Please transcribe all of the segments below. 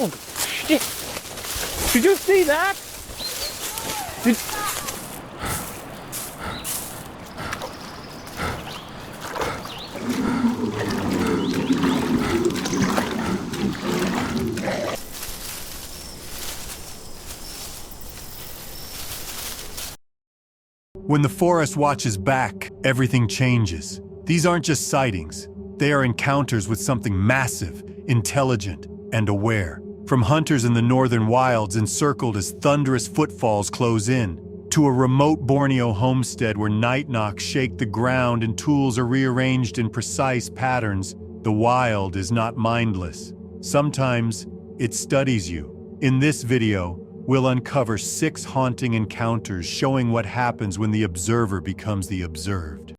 Oh, shit. Did you see that? Did... When the forest watches back, everything changes. These aren't just sightings. They are encounters with something massive, intelligent, and aware. From hunters in the northern wilds encircled as thunderous footfalls close in, to a remote Borneo homestead where night knocks shake the ground and tools are rearranged in precise patterns, the wild is not mindless. Sometimes, it studies you. In this video, we'll uncover 6 haunting encounters showing what happens when the observer becomes the observed.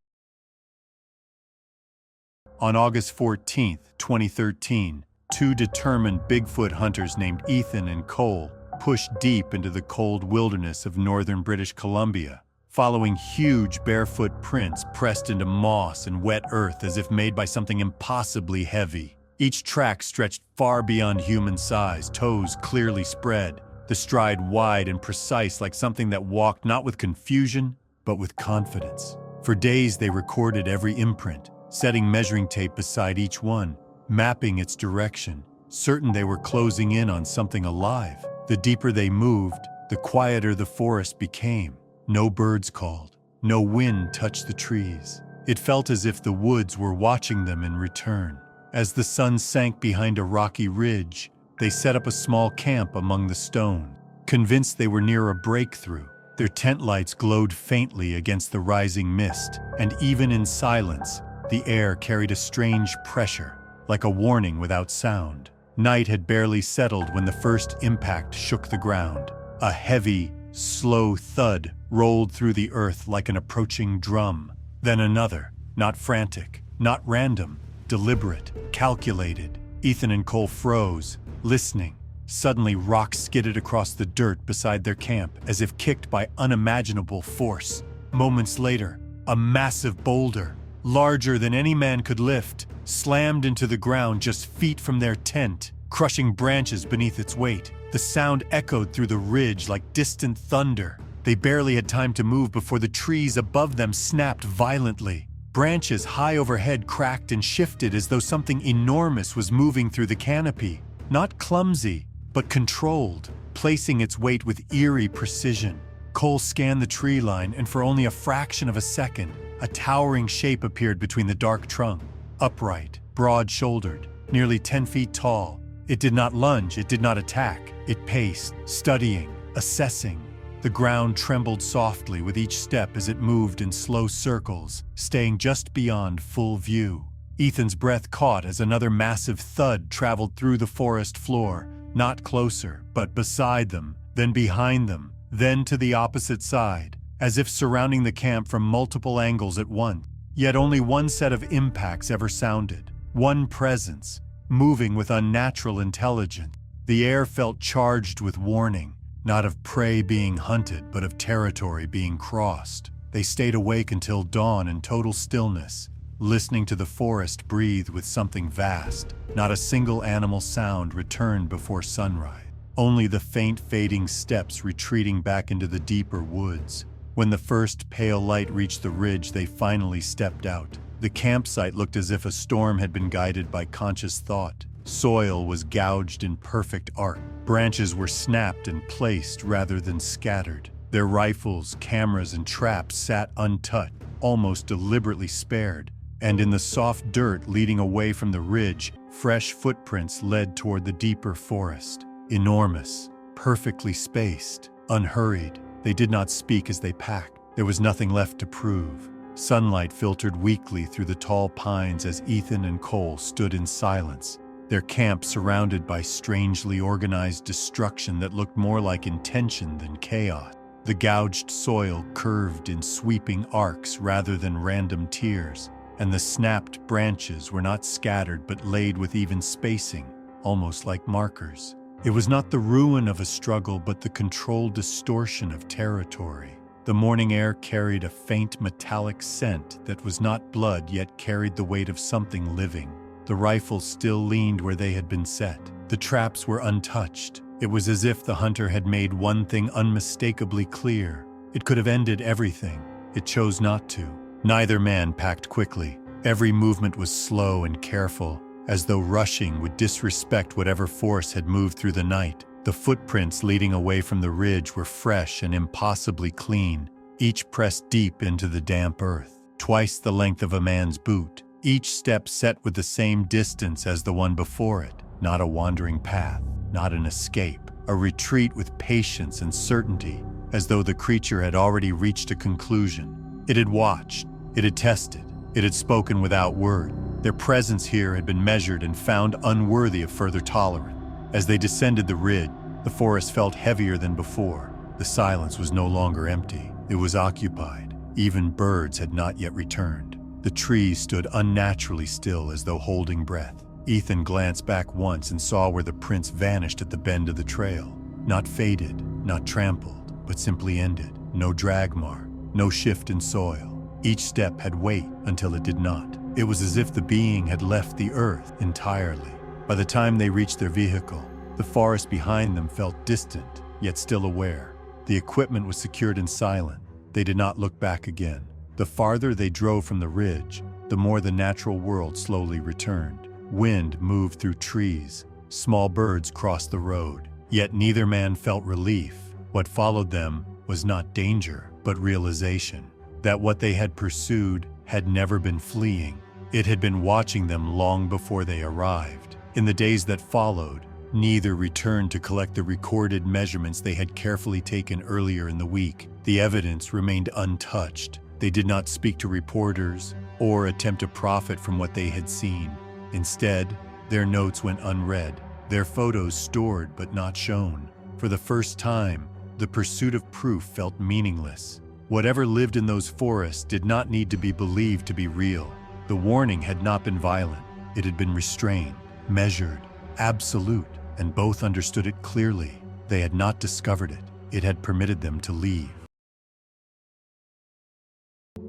On August 14, 2013, 2 determined Bigfoot hunters named Ethan and Cole pushed deep into the cold wilderness of northern British Columbia, following huge barefoot prints pressed into moss and wet earth as if made by something impossibly heavy. Each track stretched far beyond human size, toes clearly spread, the stride wide and precise like something that walked not with confusion, but with confidence. For days they recorded every imprint, setting measuring tape beside each one, mapping its direction, certain they were closing in on something alive. The deeper they moved, the quieter the forest became. No birds called, no wind touched the trees. It felt as if the woods were watching them in return. As the sun sank behind a rocky ridge, they set up a small camp among the stone. Convinced they were near a breakthrough, their tent lights glowed faintly against the rising mist, and even in silence, the air carried a strange pressure, like a warning without sound. Night had barely settled when the first impact shook the ground. A heavy, slow thud rolled through the earth like an approaching drum. Then another, not frantic, not random, deliberate, calculated. Ethan and Cole froze, listening. Suddenly, rocks skidded across the dirt beside their camp as if kicked by unimaginable force. Moments later, a massive boulder, larger than any man could lift, slammed into the ground just feet from their tent, crushing branches beneath its weight. The sound echoed through the ridge like distant thunder. They barely had time to move before the trees above them snapped violently. Branches high overhead cracked and shifted as though something enormous was moving through the canopy. Not clumsy, but controlled, placing its weight with eerie precision. Cole scanned the tree line, and for only a fraction of a second, a towering shape appeared between the dark trunk. Upright, broad-shouldered, nearly 10 feet tall. It did not lunge, it did not attack. It paced, studying, assessing. The ground trembled softly with each step as it moved in slow circles, staying just beyond full view. Ethan's breath caught as another massive thud traveled through the forest floor, not closer, but beside them, then behind them, then to the opposite side, as if surrounding the camp from multiple angles at once. Yet only one set of impacts ever sounded, one presence, moving with unnatural intelligence. The air felt charged with warning, not of prey being hunted, but of territory being crossed. They stayed awake until dawn in total stillness, listening to the forest breathe with something vast. Not a single animal sound returned before sunrise, only the faint fading steps retreating back into the deeper woods. When the first pale light reached the ridge, they finally stepped out. The campsite looked as if a storm had been guided by conscious thought. Soil was gouged in perfect arc. Branches were snapped and placed rather than scattered. Their rifles, cameras, and traps sat untouched, almost deliberately spared. And in the soft dirt leading away from the ridge, fresh footprints led toward the deeper forest. Enormous, perfectly spaced, unhurried. They did not speak as they packed. There was nothing left to prove. Sunlight filtered weakly through the tall pines as Ethan and Cole stood in silence, their camp surrounded by strangely organized destruction that looked more like intention than chaos. The gouged soil curved in sweeping arcs rather than random tiers, and the snapped branches were not scattered but laid with even spacing, almost like markers. It was not the ruin of a struggle, but the controlled distortion of territory. The morning air carried a faint metallic scent that was not blood yet carried the weight of something living. The rifles still leaned where they had been set, The traps were untouched. It was as if the hunter had made one thing unmistakably clear. It could have ended everything. It chose not to. Neither man packed quickly. Every movement was slow and careful, as though rushing would disrespect whatever force had moved through the night. The footprints leading away from the ridge were fresh and impossibly clean, each pressed deep into the damp earth, twice the length of a man's boot, each step set with the same distance as the one before it. Not a wandering path, not an escape, a retreat with patience and certainty, as though the creature had already reached a conclusion. It had watched, it had tested, it had spoken without word. Their presence here had been measured and found unworthy of further tolerance. As they descended the ridge, the forest felt heavier than before. The silence was no longer empty. It was occupied. Even birds had not yet returned. The trees stood unnaturally still as though holding breath. Ethan glanced back once and saw where the prints vanished at the bend of the trail. Not faded, not trampled, but simply ended. No drag mark, no shift in soil. Each step had weight until it did not. It was as if the being had left the earth entirely. By the time they reached their vehicle, the forest behind them felt distant, yet still aware. The equipment was secured and silent. They did not look back again. The farther they drove from the ridge, the more the natural world slowly returned. Wind moved through trees. Small birds crossed the road. Yet neither man felt relief. What followed them was not danger, but realization that what they had pursued had never been fleeing. It had been watching them long before they arrived. In the days that followed, neither returned to collect the recorded measurements they had carefully taken earlier in the week. The evidence remained untouched. They did not speak to reporters or attempt to profit from what they had seen. Instead, their notes went unread, their photos stored but not shown. For the first time, the pursuit of proof felt meaningless. Whatever lived in those forests did not need to be believed to be real. The warning had not been violent. It had been restrained, measured, absolute, and both understood it clearly. They had not discovered it. It had permitted them to leave.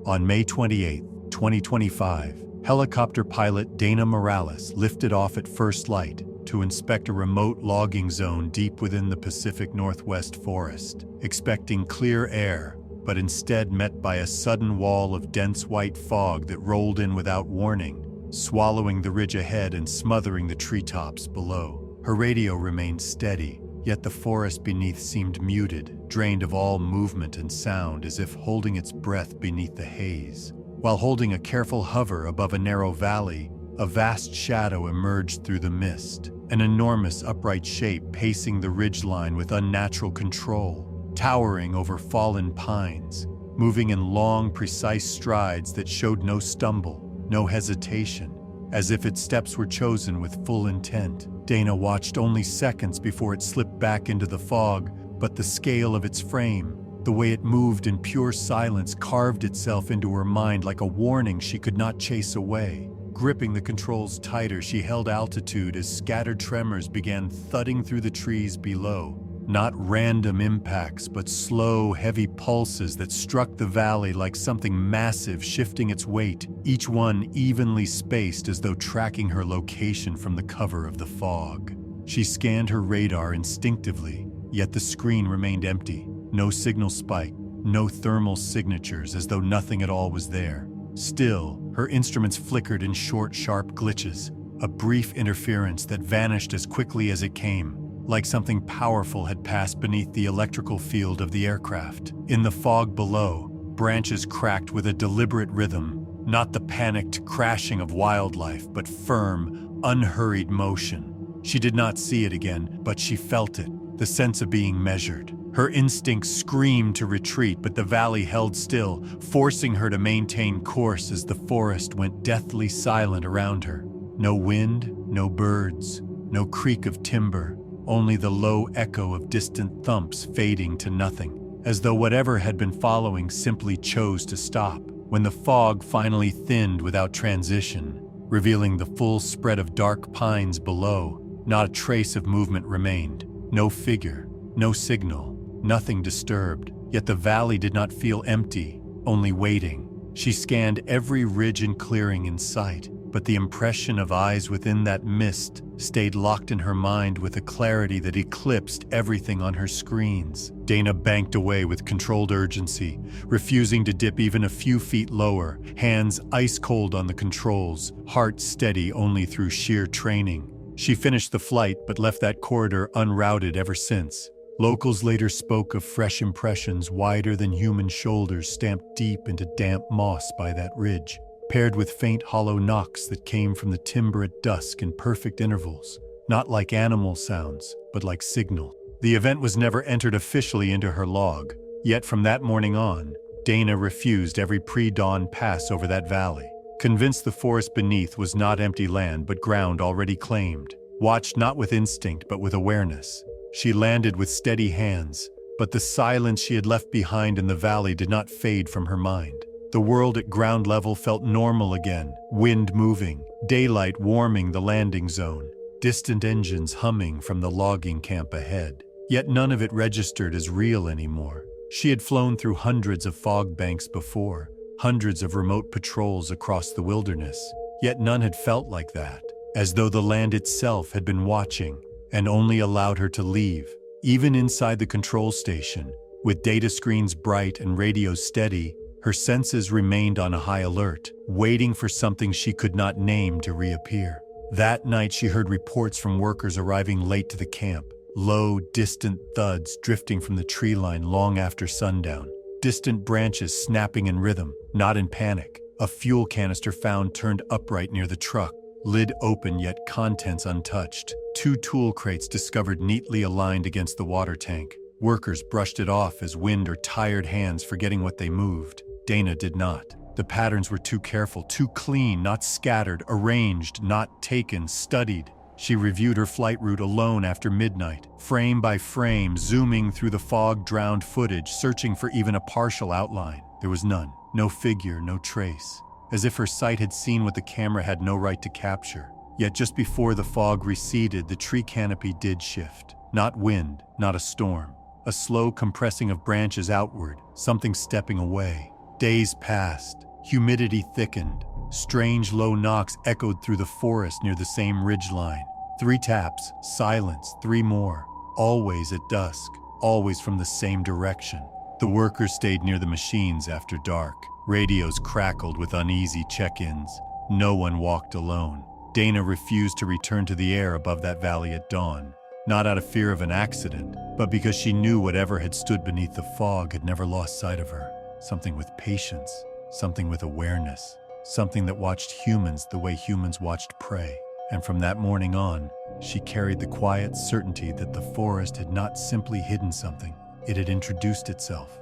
On May 28, 2025, helicopter pilot Dana Morales lifted off at first light to inspect a remote logging zone deep within the Pacific Northwest forest, expecting clear air, but instead met by a sudden wall of dense white fog that rolled in without warning, swallowing the ridge ahead and smothering the treetops below. Her radio remained steady, yet the forest beneath seemed muted, drained of all movement and sound, as if holding its breath beneath the haze. While holding a careful hover above a narrow valley, a vast shadow emerged through the mist, an enormous upright shape pacing the ridgeline with unnatural control, towering over fallen pines, moving in long, precise strides that showed no stumble, no hesitation, as if its steps were chosen with full intent. Dana watched only seconds before it slipped back into the fog, but the scale of its frame, the way it moved in pure silence, carved itself into her mind like a warning she could not chase away. Gripping the controls tighter, she held altitude as scattered tremors began thudding through the trees below. Not random impacts, but slow, heavy pulses that struck the valley like something massive shifting its weight, each one evenly spaced as though tracking her location from the cover of the fog. She scanned her radar instinctively, yet the screen remained empty. No signal spike, no thermal signatures, as though nothing at all was there. Still, her instruments flickered in short, sharp glitches, a brief interference that vanished as quickly as it came, like something powerful had passed beneath the electrical field of the aircraft. In the fog below, branches cracked with a deliberate rhythm, not the panicked crashing of wildlife, but firm, unhurried motion. She did not see it again, but she felt it, the sense of being measured. Her instincts screamed to retreat, but the valley held still, forcing her to maintain course as the forest went deathly silent around her. No wind, no birds, no creak of timber, only the low echo of distant thumps fading to nothing, as though whatever had been following simply chose to stop. When the fog finally thinned without transition, revealing the full spread of dark pines below, not a trace of movement remained. No figure, no signal, nothing disturbed. Yet the valley did not feel empty, only waiting. She scanned every ridge and clearing in sight, but the impression of eyes within that mist stayed locked in her mind with a clarity that eclipsed everything on her screens. Dana banked away with controlled urgency, refusing to dip even a few feet lower, hands ice cold on the controls, heart steady only through sheer training. She finished the flight but left that corridor unrouted ever since. Locals later spoke of fresh impressions wider than human shoulders stamped deep into damp moss by that ridge, paired with faint hollow knocks that came from the timber at dusk in perfect intervals, not like animal sounds, but like signal. The event was never entered officially into her log, yet from that morning on, Dana refused every pre-dawn pass over that valley, convinced the forest beneath was not empty land but ground already claimed, watched not with instinct but with awareness. She landed with steady hands, but the silence she had left behind in the valley did not fade from her mind. The world at ground level felt normal again, wind moving, daylight warming the landing zone, distant engines humming from the logging camp ahead. Yet none of it registered as real anymore. She had flown through hundreds of fog banks before, hundreds of remote patrols across the wilderness, yet none had felt like that, as though the land itself had been watching and only allowed her to leave. Even inside the control station, with data screens bright and radios steady, her senses remained on a high alert, waiting for something she could not name to reappear. That night she heard reports from workers arriving late to the camp, low, distant thuds drifting from the tree line long after sundown, distant branches snapping in rhythm, not in panic. A fuel canister found turned upright near the truck, lid open yet contents untouched. 2 tool crates discovered neatly aligned against the water tank. Workers brushed it off as wind or tired hands forgetting what they moved. Dana did not. The patterns were too careful, too clean, not scattered, arranged, not taken, studied. She reviewed her flight route alone after midnight, frame by frame, zooming through the fog-drowned footage, searching for even a partial outline. There was none. No figure, no trace. As if her sight had seen what the camera had no right to capture. Yet just before the fog receded, the tree canopy did shift. Not wind, not a storm. A slow compressing of branches outward, something stepping away. Days passed. Humidity thickened. Strange low knocks echoed through the forest near the same ridgeline. 3 taps, silence, 3 more. Always at dusk, always from the same direction. The workers stayed near the machines after dark. Radios crackled with uneasy check-ins. No one walked alone. Dana refused to return to the air above that valley at dawn, not out of fear of an accident, but because she knew whatever had stood beneath the fog had never lost sight of her. Something with patience, something with awareness, something that watched humans the way humans watched prey. And from that morning on, she carried the quiet certainty that the forest had not simply hidden something, it had introduced itself.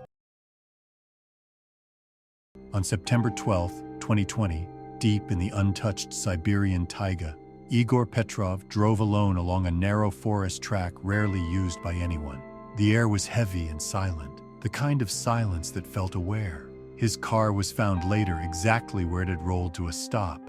On September 12, 2020, deep in the untouched Siberian taiga, Igor Petrov drove alone along a narrow forest track rarely used by anyone. The air was heavy and silent, the kind of silence that felt aware. His car was found later exactly where it had rolled to a stop,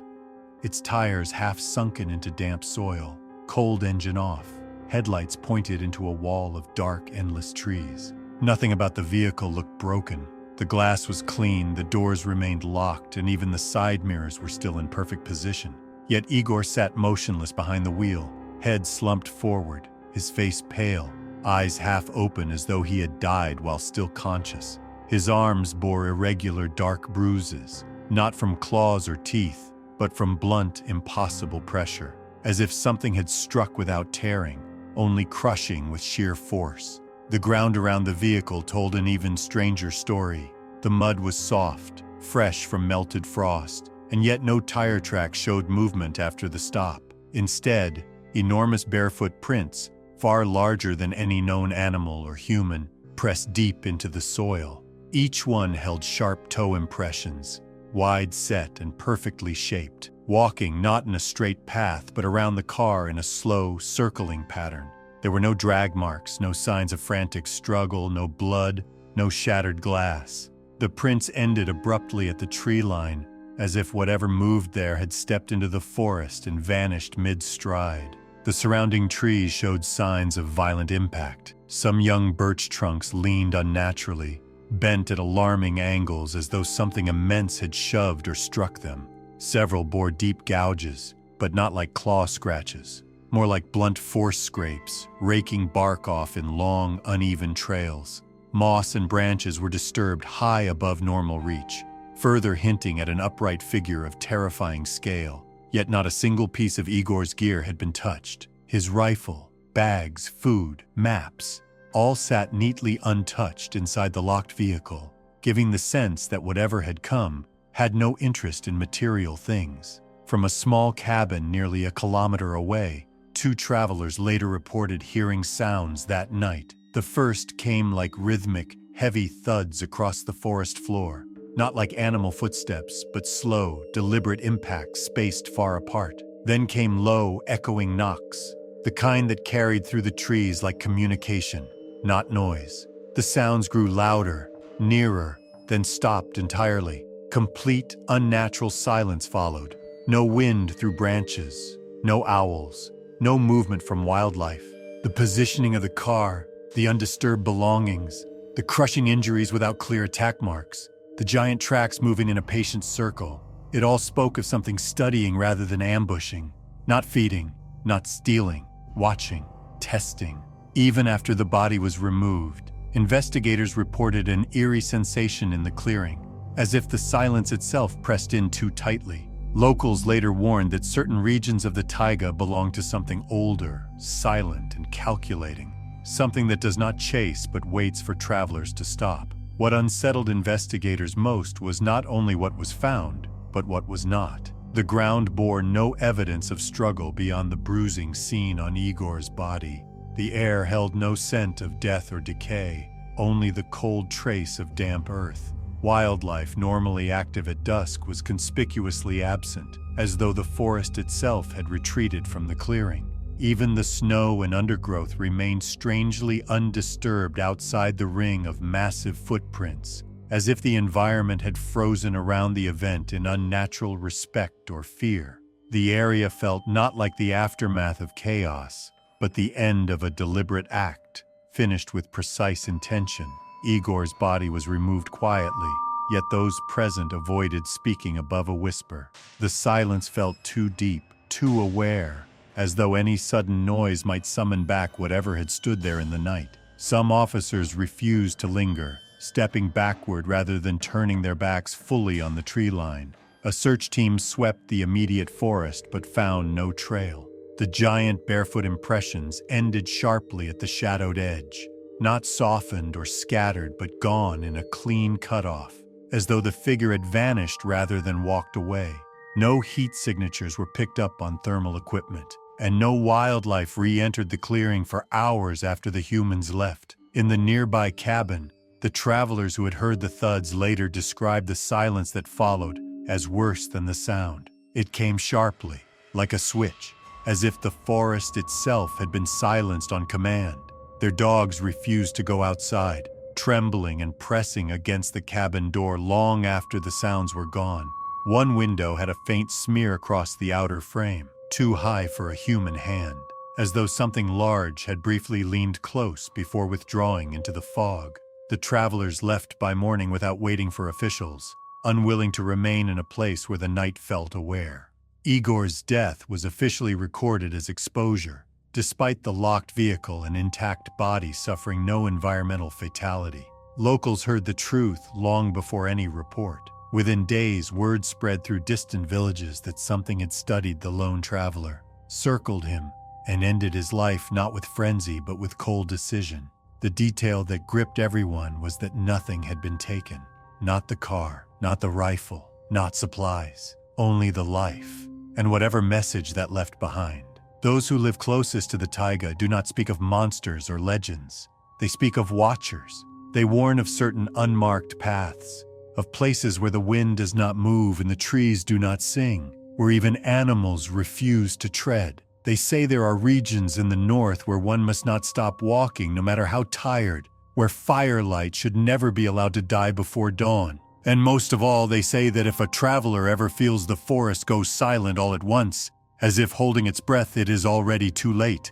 its tires half sunken into damp soil, cold engine off, headlights pointed into a wall of dark, endless trees. Nothing about the vehicle looked broken. The glass was clean, the doors remained locked, and even the side mirrors were still in perfect position. Yet Igor sat motionless behind the wheel, head slumped forward, his face pale, eyes half open as though he had died while still conscious. His arms bore irregular dark bruises, not from claws or teeth, but from blunt, impossible pressure, as if something had struck without tearing, only crushing with sheer force. The ground around the vehicle told an even stranger story. The mud was soft, fresh from melted frost, and yet no tire track showed movement after the stop. Instead, enormous barefoot prints, far larger than any known animal or human, pressed deep into the soil. Each one held sharp toe impressions, wide set and perfectly shaped, walking not in a straight path but around the car in a slow, circling pattern. There were no drag marks, no signs of frantic struggle, no blood, no shattered glass. The prints ended abruptly at the tree line, as if whatever moved there had stepped into the forest and vanished mid-stride. The surrounding trees showed signs of violent impact. Some young birch trunks leaned unnaturally, bent at alarming angles as though something immense had shoved or struck them. Several bore deep gouges, but not like claw scratches, more like blunt force scrapes, raking bark off in long, uneven trails. Moss and branches were disturbed high above normal reach, further hinting at an upright figure of terrifying scale. Yet not a single piece of Igor's gear had been touched. His rifle, bags, food, maps, all sat neatly untouched inside the locked vehicle, giving the sense that whatever had come had no interest in material things. From a small cabin nearly a kilometer away, 2 travelers later reported hearing sounds that night. The first came like rhythmic, heavy thuds across the forest floor, not like animal footsteps, but slow, deliberate impacts spaced far apart. Then came low, echoing knocks, the kind that carried through the trees like communication, not noise. The sounds grew louder, nearer, then stopped entirely. Complete, unnatural silence followed. No wind through branches, no owls, no movement from wildlife. The positioning of the car, the undisturbed belongings, the crushing injuries without clear attack marks, the giant tracks moving in a patient circle. It all spoke of something studying rather than ambushing, not feeding, not stealing, watching, testing. Even after the body was removed, investigators reported an eerie sensation in the clearing, as if the silence itself pressed in too tightly. Locals later warned that certain regions of the taiga belong to something older, silent, and calculating, something that does not chase but waits for travelers to stop. What unsettled investigators most was not only what was found, but what was not. The ground bore no evidence of struggle beyond the bruising seen on Igor's body. The air held no scent of death or decay, only the cold trace of damp earth. Wildlife normally active at dusk was conspicuously absent, as though the forest itself had retreated from the clearing. Even the snow and undergrowth remained strangely undisturbed outside the ring of massive footprints, as if the environment had frozen around the event in unnatural respect or fear. The area felt not like the aftermath of chaos, but the end of a deliberate act, finished with precise intention. Igor's body was removed quietly, yet those present avoided speaking above a whisper. The silence felt too deep, too aware, as though any sudden noise might summon back whatever had stood there in the night. Some officers refused to linger, stepping backward rather than turning their backs fully on the tree line. A search team swept the immediate forest but found no trail. The giant barefoot impressions ended sharply at the shadowed edge, not softened or scattered but gone in a clean cutoff, as though the figure had vanished rather than walked away. No heat signatures were picked up on thermal equipment, and no wildlife re-entered the clearing for hours after the humans left. In the nearby cabin, the travelers who had heard the thuds later described the silence that followed as worse than the sound. It came sharply, like a switch, as if the forest itself had been silenced on command. Their dogs refused to go outside, trembling and pressing against the cabin door long after the sounds were gone. One window had a faint smear across the outer frame, too high for a human hand, as though something large had briefly leaned close before withdrawing into the fog. The travelers left by morning without waiting for officials, unwilling to remain in a place where the night felt aware. Igor's death was officially recorded as exposure, despite the locked vehicle and intact body suffering no environmental fatality. Locals heard the truth long before any report. Within days, word spread through distant villages that something had studied the lone traveler, circled him, and ended his life not with frenzy but with cold decision. The detail that gripped everyone was that nothing had been taken. Not the car, not the rifle, not supplies, only the life, and whatever message that left behind. Those who live closest to the taiga do not speak of monsters or legends. They speak of watchers. They warn of certain unmarked paths, of places where the wind does not move and the trees do not sing, where even animals refuse to tread. They say there are regions in the north where one must not stop walking no matter how tired, where firelight should never be allowed to die before dawn. And most of all, they say that if a traveler ever feels the forest go silent all at once, as if holding its breath, it is already too late.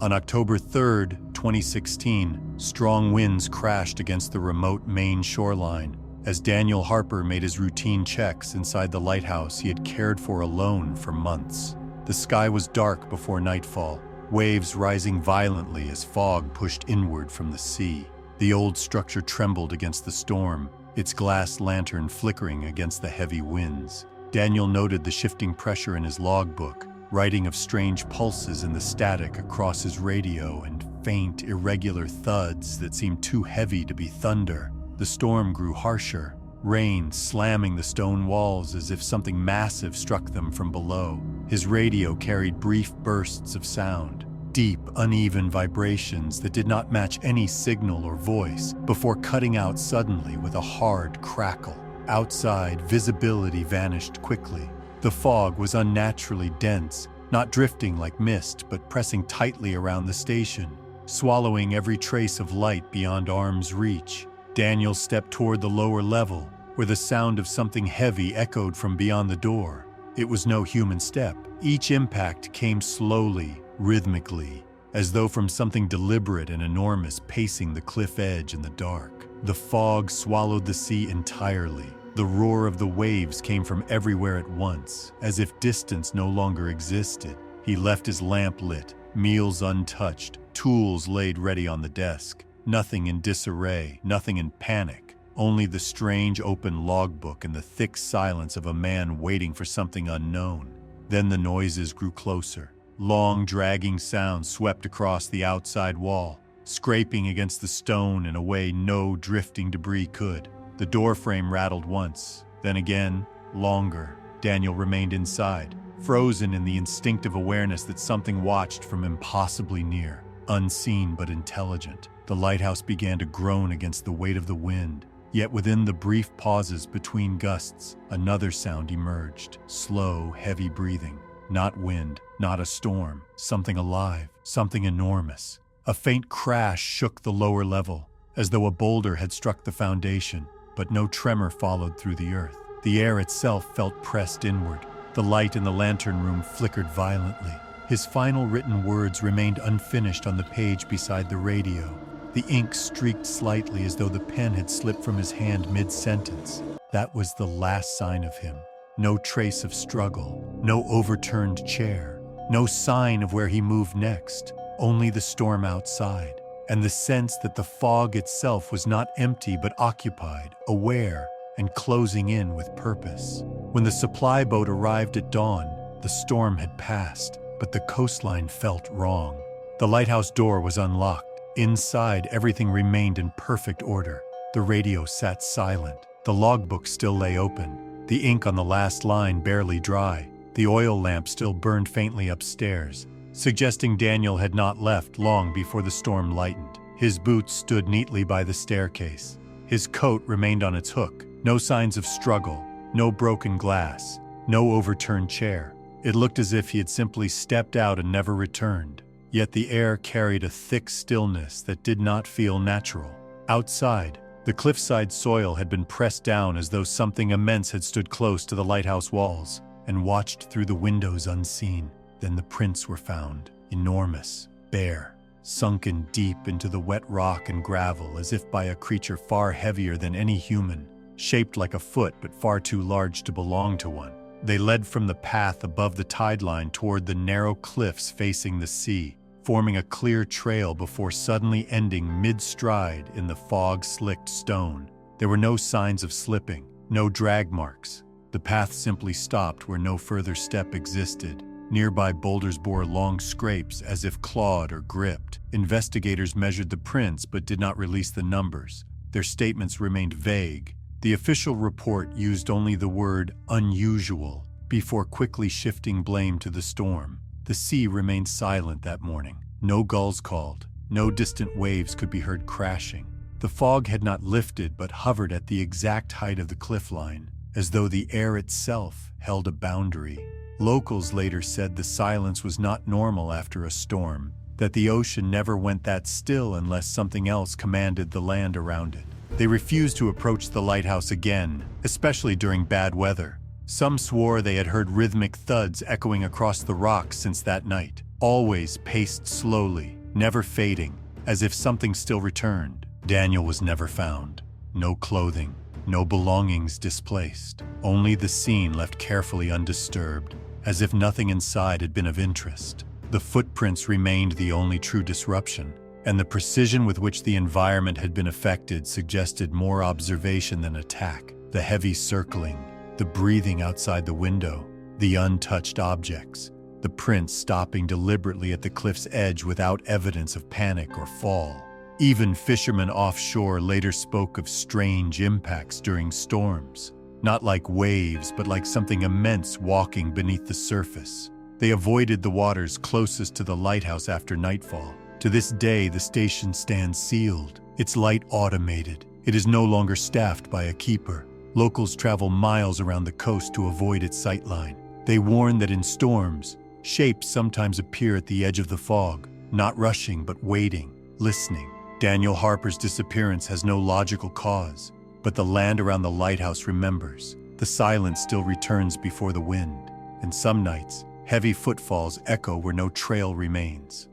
On October 3, 2016, strong winds crashed against the remote Maine shoreline, as Daniel Harper made his routine checks inside the lighthouse he had cared for alone for months. The sky was dark before nightfall, waves rising violently as fog pushed inward from the sea. The old structure trembled against the storm, its glass lantern flickering against the heavy winds. Daniel noted the shifting pressure in his logbook, writing of strange pulses in the static across his radio and faint, irregular thuds that seemed too heavy to be thunder. The storm grew harsher, rain slamming the stone walls as if something massive struck them from below. His radio carried brief bursts of sound, deep, uneven vibrations that did not match any signal or voice, before cutting out suddenly with a hard crackle. Outside, visibility vanished quickly. The fog was unnaturally dense, not drifting like mist, but pressing tightly around the station, swallowing every trace of light beyond arm's reach. Daniel stepped toward the lower level, where the sound of something heavy echoed from beyond the door. It was no human step. Each impact came slowly, rhythmically, as though from something deliberate and enormous pacing the cliff edge in the dark. The fog swallowed the sea entirely. The roar of the waves came from everywhere at once, as if distance no longer existed. He left his lamp lit, meals untouched, tools laid ready on the desk. Nothing in disarray, nothing in panic, only the strange open logbook and the thick silence of a man waiting for something unknown. Then the noises grew closer. Long, dragging sounds swept across the outside wall, scraping against the stone in a way no drifting debris could. The door frame rattled once, then again, longer. Daniel remained inside, frozen in the instinctive awareness that something watched from impossibly near, unseen but intelligent. The lighthouse began to groan against the weight of the wind, yet within the brief pauses between gusts, another sound emerged, slow, heavy breathing. Not wind, not a storm, something alive, something enormous. A faint crash shook the lower level, as though a boulder had struck the foundation, but no tremor followed through the earth. The air itself felt pressed inward. The light in the lantern room flickered violently. His final written words remained unfinished on the page beside the radio. The ink streaked slightly as though the pen had slipped from his hand mid-sentence. That was the last sign of him. No trace of struggle, no overturned chair, no sign of where he moved next, only the storm outside, and the sense that the fog itself was not empty but occupied, aware, and closing in with purpose. When the supply boat arrived at dawn, the storm had passed, but the coastline felt wrong. The lighthouse door was unlocked. Inside, everything remained in perfect order. The radio sat silent. The logbook still lay open, the ink on the last line barely dry. The oil lamp still burned faintly upstairs, suggesting Daniel had not left long before the storm lightened. His boots stood neatly by the staircase. His coat remained on its hook. No signs of struggle, no broken glass, no overturned chair. It looked as if he had simply stepped out and never returned. Yet the air carried a thick stillness that did not feel natural. Outside, the cliffside soil had been pressed down as though something immense had stood close to the lighthouse walls and watched through the windows unseen. Then the prints were found, enormous, bare, sunken deep into the wet rock and gravel as if by a creature far heavier than any human, shaped like a foot but far too large to belong to one. They led from the path above the tide line toward the narrow cliffs facing the sea, forming a clear trail before suddenly ending mid-stride in the fog-slicked stone. There were no signs of slipping, no drag marks. The path simply stopped where no further step existed. Nearby boulders bore long scrapes as if clawed or gripped. Investigators measured the prints but did not release the numbers. Their statements remained vague. The official report used only the word unusual before quickly shifting blame to the storm. The sea remained silent that morning. No gulls called. No distant waves could be heard crashing. The fog had not lifted but hovered at the exact height of the cliff line, as though the air itself held a boundary. Locals later said the silence was not normal after a storm, that the ocean never went that still unless something else commanded the land around it. They refused to approach the lighthouse again, especially during bad weather. Some swore they had heard rhythmic thuds echoing across the rocks since that night, always paced slowly, never fading, as if something still returned. Daniel was never found. No clothing, no belongings displaced, only the scene left carefully undisturbed, as if nothing inside had been of interest. The footprints remained the only true disruption, and the precision with which the environment had been affected suggested more observation than attack. The heavy circling, the breathing outside the window, the untouched objects, the prints stopping deliberately at the cliff's edge without evidence of panic or fall. Even fishermen offshore later spoke of strange impacts during storms, not like waves, but like something immense walking beneath the surface. They avoided the waters closest to the lighthouse after nightfall. To this day, the station stands sealed, its light automated. It is no longer staffed by a keeper. Locals travel miles around the coast to avoid its sightline. They warn that in storms, shapes sometimes appear at the edge of the fog, not rushing but waiting, listening. Daniel Harper's disappearance has no logical cause, but the land around the lighthouse remembers. The silence still returns before the wind, and some nights, heavy footfalls echo where no trail remains.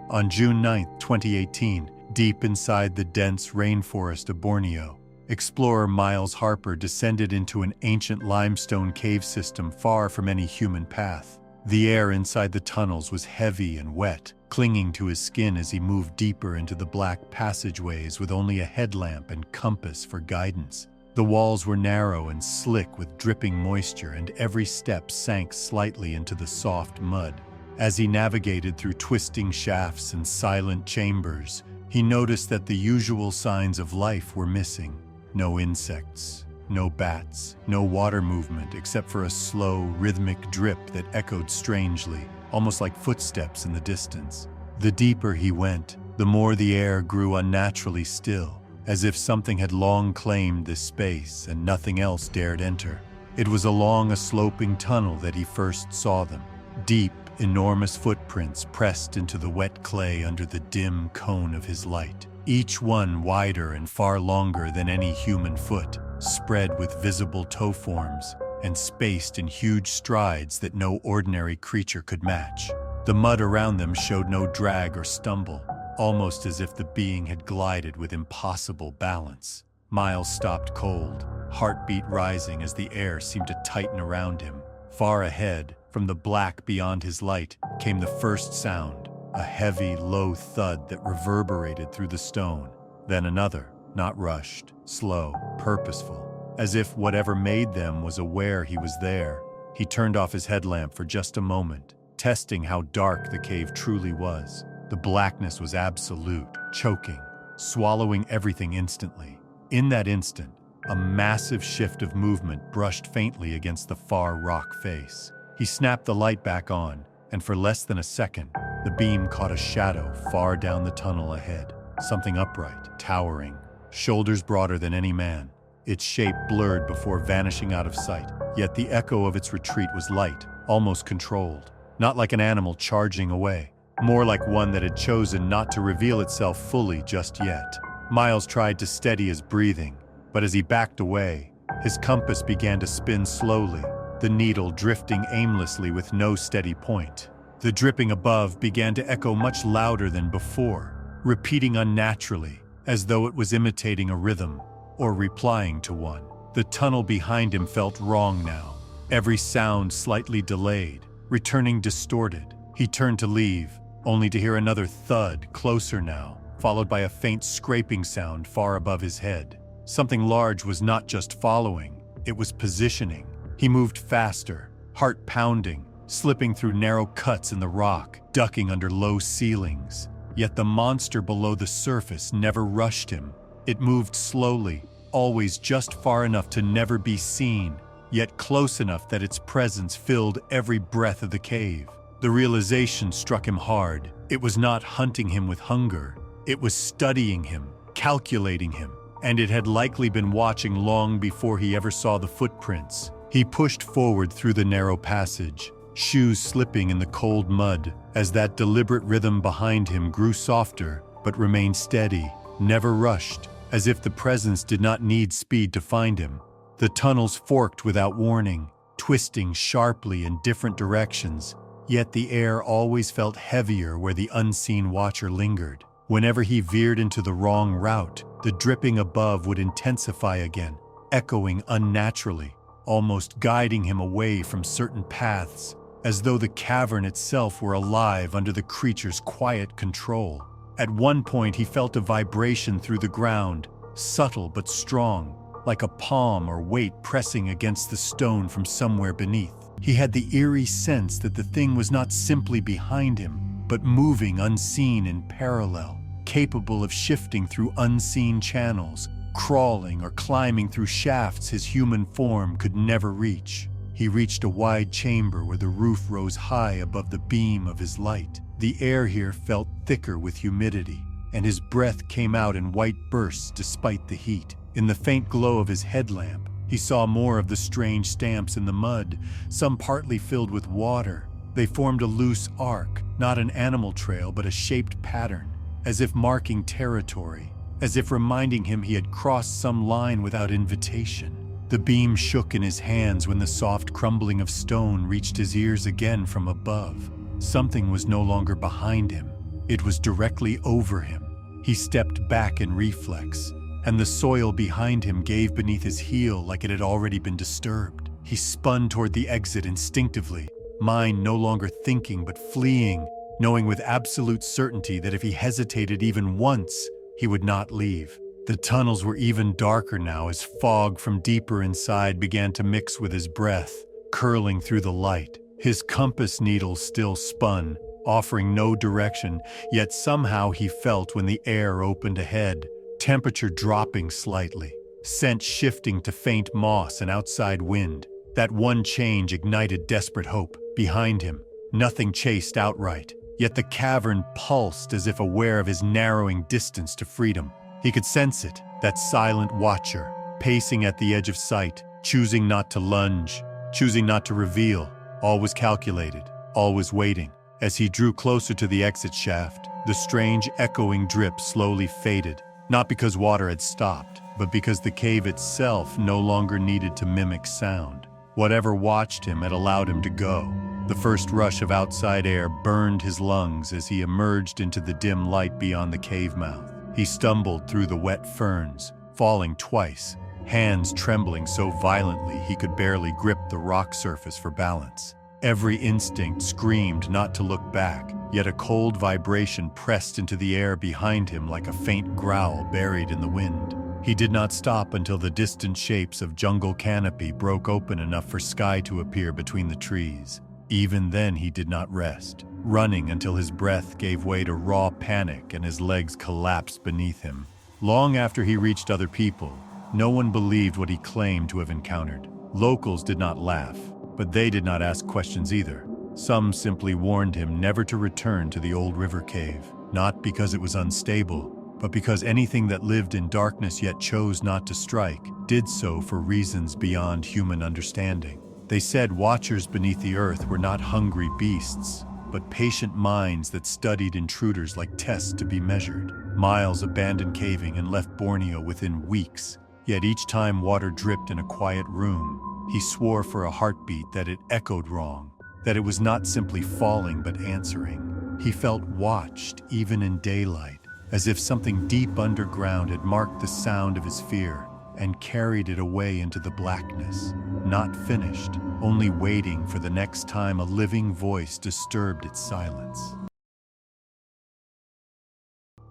On June 9, 2018, deep inside the dense rainforest of Borneo, explorer Miles Harper descended into an ancient limestone cave system far from any human path. The air inside the tunnels was heavy and wet, clinging to his skin as he moved deeper into the black passageways with only a headlamp and compass for guidance. The walls were narrow and slick with dripping moisture, and every step sank slightly into the soft mud. As he navigated through twisting shafts and silent chambers, he noticed that the usual signs of life were missing. No insects, no bats, no water movement except for a slow, rhythmic drip that echoed strangely, almost like footsteps in the distance. The deeper he went, the more the air grew unnaturally still, as if something had long claimed this space and nothing else dared enter. It was along a sloping tunnel that he first saw them. Deep, enormous footprints pressed into the wet clay under the dim cone of his light, each one wider and far longer than any human foot, spread with visible toe forms and spaced in huge strides that no ordinary creature could match. The mud around them showed no drag or stumble, almost as if the being had glided with impossible balance. Miles stopped cold, heartbeat rising as the air seemed to tighten around him. Far ahead, from the black beyond his light, came the first sound, a heavy, low thud that reverberated through the stone. Then another, not rushed, slow, purposeful, as if whatever made them was aware he was there. He turned off his headlamp for just a moment, testing how dark the cave truly was. The blackness was absolute, choking, swallowing everything instantly. In that instant, a massive shift of movement brushed faintly against the far rock face. He snapped the light back on, and for less than a second, the beam caught a shadow far down the tunnel ahead. Something upright, towering, shoulders broader than any man. Its shape blurred before vanishing out of sight, yet the echo of its retreat was light, almost controlled. Not like an animal charging away, more like one that had chosen not to reveal itself fully just yet. Miles tried to steady his breathing, but as he backed away, his compass began to spin slowly, the needle drifting aimlessly with no steady point. The dripping above began to echo much louder than before, repeating unnaturally, as though it was imitating a rhythm or replying to one. The tunnel behind him felt wrong now, every sound slightly delayed, returning distorted. He turned to leave, only to hear another thud closer now, followed by a faint scraping sound far above his head. Something large was not just following, it was positioning. He moved faster, heart pounding, slipping through narrow cuts in the rock, ducking under low ceilings. Yet the monster below the surface never rushed him. It moved slowly, always just far enough to never be seen, yet close enough that its presence filled every breath of the cave. The realization struck him hard. It was not hunting him with hunger. It was studying him, calculating him, and it had likely been watching long before he ever saw the footprints. He pushed forward through the narrow passage, shoes slipping in the cold mud, as that deliberate rhythm behind him grew softer but remained steady, never rushed, as if the presence did not need speed to find him. The tunnels forked without warning, twisting sharply in different directions, yet the air always felt heavier where the unseen watcher lingered. Whenever he veered into the wrong route, The dripping above would intensify again, echoing unnaturally, almost guiding him away from certain paths, as though the cavern itself were alive under the creature's quiet control. At one point he felt a vibration through the ground, subtle but strong, like a palm or weight pressing against the stone from somewhere beneath. He had the eerie sense that the thing was not simply behind him, but moving unseen in parallel, capable of shifting through unseen channels, crawling or climbing through shafts his human form could never reach. He reached a wide chamber where the roof rose high above the beam of his light. The air here felt thicker with humidity, and his breath came out in white bursts despite the heat. In the faint glow of his headlamp, he saw more of the strange stamps in the mud, some partly filled with water. They formed a loose arc, not an animal trail but a shaped pattern, as if marking territory, as if reminding him he had crossed some line without invitation. The beam shook in his hands when the soft crumbling of stone reached his ears again from above. Something was no longer behind him. It was directly over him. He stepped back in reflex, and the soil behind him gave beneath his heel like it had already been disturbed. He spun toward the exit instinctively, mind no longer thinking but fleeing, knowing with absolute certainty that if he hesitated even once, he would not leave. The tunnels were even darker now as fog from deeper inside began to mix with his breath, curling through the light. His compass needle still spun, offering no direction, yet somehow he felt when the air opened ahead, temperature dropping slightly, scent shifting to faint moss and outside wind. That one change ignited desperate hope. Behind him, nothing chased outright, yet the cavern pulsed as if aware of his narrowing distance to freedom. He could sense it, that silent watcher, pacing at the edge of sight, choosing not to lunge, choosing not to reveal. All was calculated, all was waiting. As he drew closer to the exit shaft, the strange echoing drip slowly faded, not because water had stopped, but because the cave itself no longer needed to mimic sound. Whatever watched him had allowed him to go. The first rush of outside air burned his lungs as he emerged into the dim light beyond the cave mouth. He stumbled through the wet ferns, falling twice, hands trembling so violently he could barely grip the rock surface for balance. Every instinct screamed not to look back, yet a cold vibration pressed into the air behind him like a faint growl buried in the wind. He did not stop until the distant shapes of jungle canopy broke open enough for sky to appear between the trees. Even then he did not rest, running until his breath gave way to raw panic and his legs collapsed beneath him. Long after he reached other people, no one believed what he claimed to have encountered. Locals did not laugh, but they did not ask questions either. Some simply warned him never to return to the old river cave, not because it was unstable, but because anything that lived in darkness yet chose not to strike did so for reasons beyond human understanding. They said watchers beneath the earth were not hungry beasts, but patient minds that studied intruders like tests to be measured. Miles abandoned caving and left Borneo within weeks, yet each time water dripped in a quiet room, he swore for a heartbeat that it echoed wrong, that it was not simply falling but answering. He felt watched even in daylight, as if something deep underground had marked the sound of his fear and carried it away into the blackness, not finished, only waiting for the next time a living voice disturbed its silence.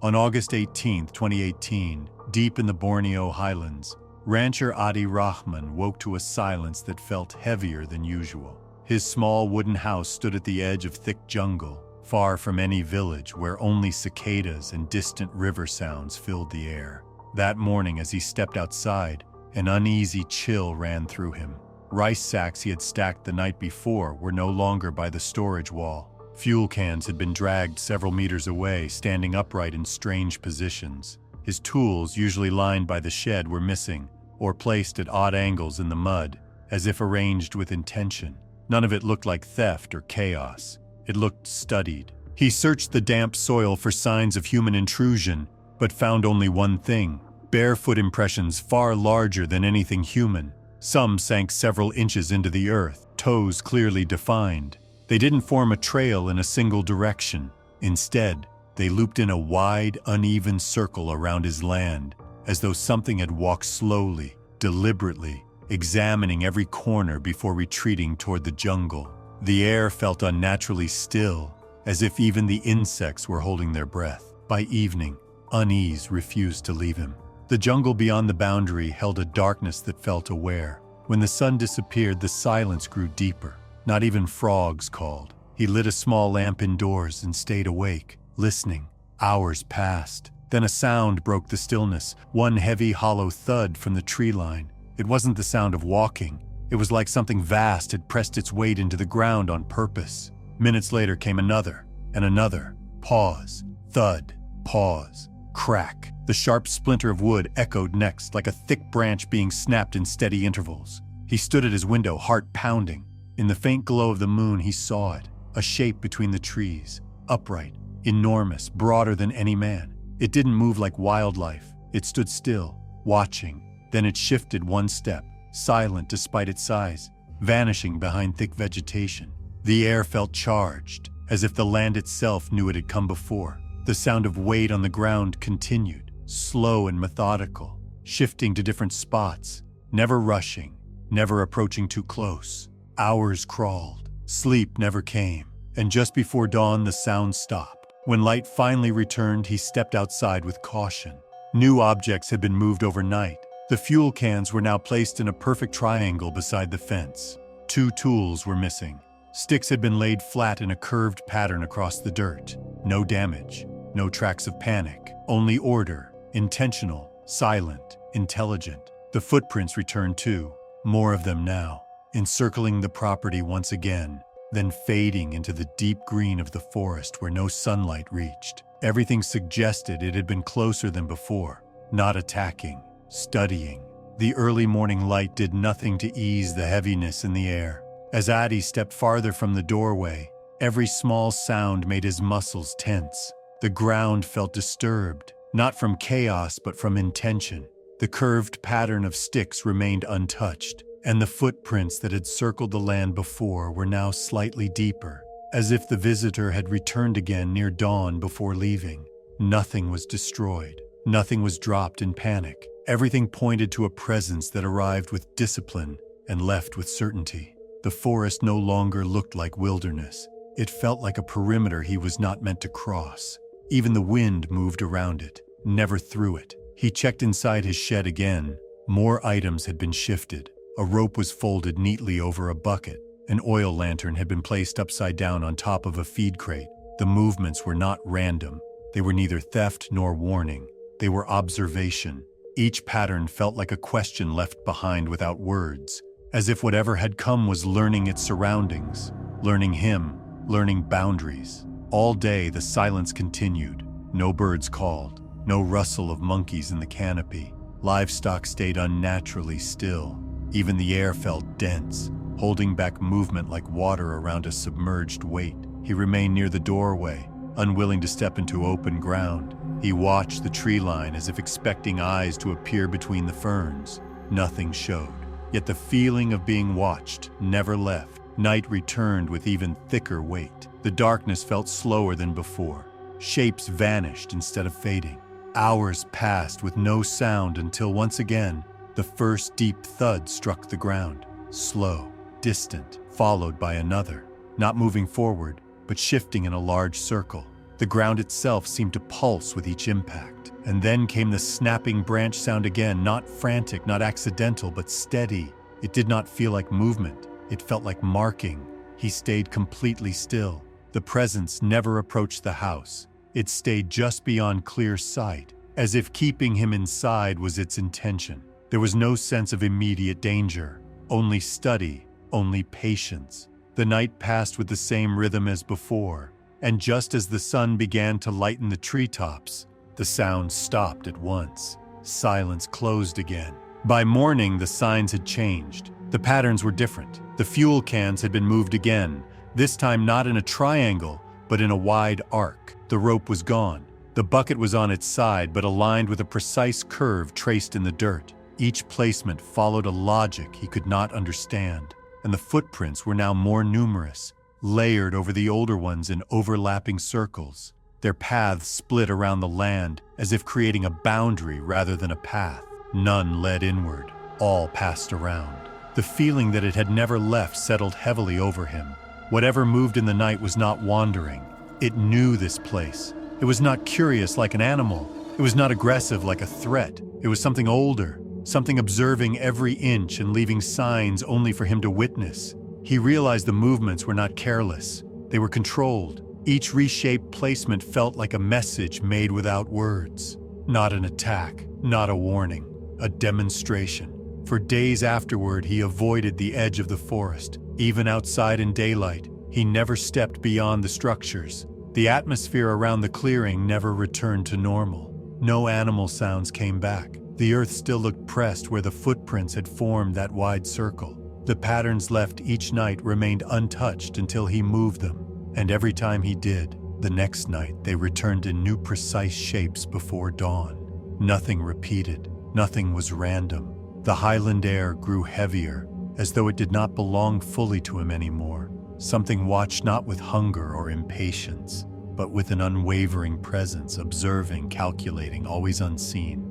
On August 18, 2018, deep in the Borneo highlands, rancher Adi Rahman woke to a silence that felt heavier than usual. His small wooden house stood at the edge of thick jungle, far from any village where only cicadas and distant river sounds filled the air. That morning as he stepped outside, an uneasy chill ran through him. Rice sacks he had stacked the night before were no longer by the storage wall. Fuel cans had been dragged several meters away, standing upright in strange positions. His tools, usually lined by the shed, were missing, or placed at odd angles in the mud, as if arranged with intention. None of it looked like theft or chaos. It looked studied. He searched the damp soil for signs of human intrusion, but found only one thing: barefoot impressions far larger than anything human. Some sank several inches into the earth, toes clearly defined. They didn't form a trail in a single direction. Instead, they looped in a wide, uneven circle around his land, as though something had walked slowly, deliberately, examining every corner before retreating toward the jungle. The air felt unnaturally still, as if even the insects were holding their breath. By evening, unease refused to leave him. The jungle beyond the boundary held a darkness that felt aware. When the sun disappeared, the silence grew deeper. Not even frogs called. He lit a small lamp indoors and stayed awake, listening. Hours passed. Then a sound broke the stillness, one heavy, hollow thud from the tree line. It wasn't the sound of walking. It was like something vast had pressed its weight into the ground on purpose. Minutes later came another, and another. Pause. Thud. Pause. Crack. The sharp splinter of wood echoed next, like a thick branch being snapped in steady intervals. He stood at his window, heart pounding. In the faint glow of the moon, he saw it, a shape between the trees, upright, enormous, broader than any man. It didn't move like wildlife. It stood still, watching. Then it shifted one step, silent despite its size, vanishing behind thick vegetation. The air felt charged, as if the land itself knew it had come before. The sound of weight on the ground continued, slow and methodical, shifting to different spots, never rushing, never approaching too close. Hours crawled, sleep never came, and just before dawn the sound stopped. When light finally returned, he stepped outside with caution. New objects had been moved overnight. The fuel cans were now placed in a perfect triangle beside the fence. 2 tools were missing. Sticks had been laid flat in a curved pattern across the dirt. No damage, no tracks of panic, only order, intentional, silent, intelligent. The footprints returned too, more of them now, encircling the property once again, then fading into the deep green of the forest where no sunlight reached. Everything suggested it had been closer than before, not attacking, studying. The early morning light did nothing to ease the heaviness in the air. As Adi stepped farther from the doorway, every small sound made his muscles tense. The ground felt disturbed, not from chaos but from intention. The curved pattern of sticks remained untouched, and the footprints that had circled the land before were now slightly deeper, as if the visitor had returned again near dawn before leaving. Nothing was destroyed. Nothing was dropped in panic. Everything pointed to a presence that arrived with discipline and left with certainty. The forest no longer looked like wilderness. It felt like a perimeter he was not meant to cross. Even the wind moved around it, never through it. He checked inside his shed again. More items had been shifted. A rope was folded neatly over a bucket. An oil lantern had been placed upside down on top of a feed crate. The movements were not random. They were neither theft nor warning. They were observation. Each pattern felt like a question left behind without words, as if whatever had come was learning its surroundings, learning him, learning boundaries. All day the silence continued. No birds called, no rustle of monkeys in the canopy. Livestock stayed unnaturally still. Even the air felt dense, holding back movement like water around a submerged weight. He remained near the doorway, unwilling to step into open ground. He watched the tree line as if expecting eyes to appear between the ferns. Nothing showed. Yet the feeling of being watched never left. Night returned with even thicker weight. The darkness felt slower than before. Shapes vanished instead of fading. Hours passed with no sound until once again, the first deep thud struck the ground. Slow, distant, followed by another. Not moving forward, but shifting in a large circle. The ground itself seemed to pulse with each impact. And then came the snapping branch sound again, not frantic, not accidental, but steady. It did not feel like movement. It felt like marking. He stayed completely still. The presence never approached the house. It stayed just beyond clear sight, as if keeping him inside was its intention. There was no sense of immediate danger, only study, only patience. The night passed with the same rhythm as before, and just as the sun began to lighten the treetops, the sound stopped at once. Silence closed again. By morning, the signs had changed. The patterns were different. The fuel cans had been moved again, this time not in a triangle, but in a wide arc. The rope was gone. The bucket was on its side, but aligned with a precise curve traced in the dirt. Each placement followed a logic he could not understand, and the footprints were now more numerous, layered over the older ones in overlapping circles. Their paths split around the land, as if creating a boundary rather than a path. None led inward. All passed around. The feeling that it had never left settled heavily over him. Whatever moved in the night was not wandering. It knew this place. It was not curious like an animal. It was not aggressive like a threat. It was something older, something observing every inch and leaving signs only for him to witness. He realized the movements were not careless. They were controlled. Each reshaped placement felt like a message made without words. Not an attack, not a warning, a demonstration. For days afterward, he avoided the edge of the forest. Even outside in daylight, he never stepped beyond the structures. The atmosphere around the clearing never returned to normal. No animal sounds came back. The earth still looked pressed where the footprints had formed that wide circle. The patterns left each night remained untouched until he moved them. And every time he did, the next night they returned in new precise shapes before dawn. Nothing repeated. Nothing was random. The highland air grew heavier, as though it did not belong fully to him anymore. Something watched not with hunger or impatience, but with an unwavering presence, observing, calculating, always unseen.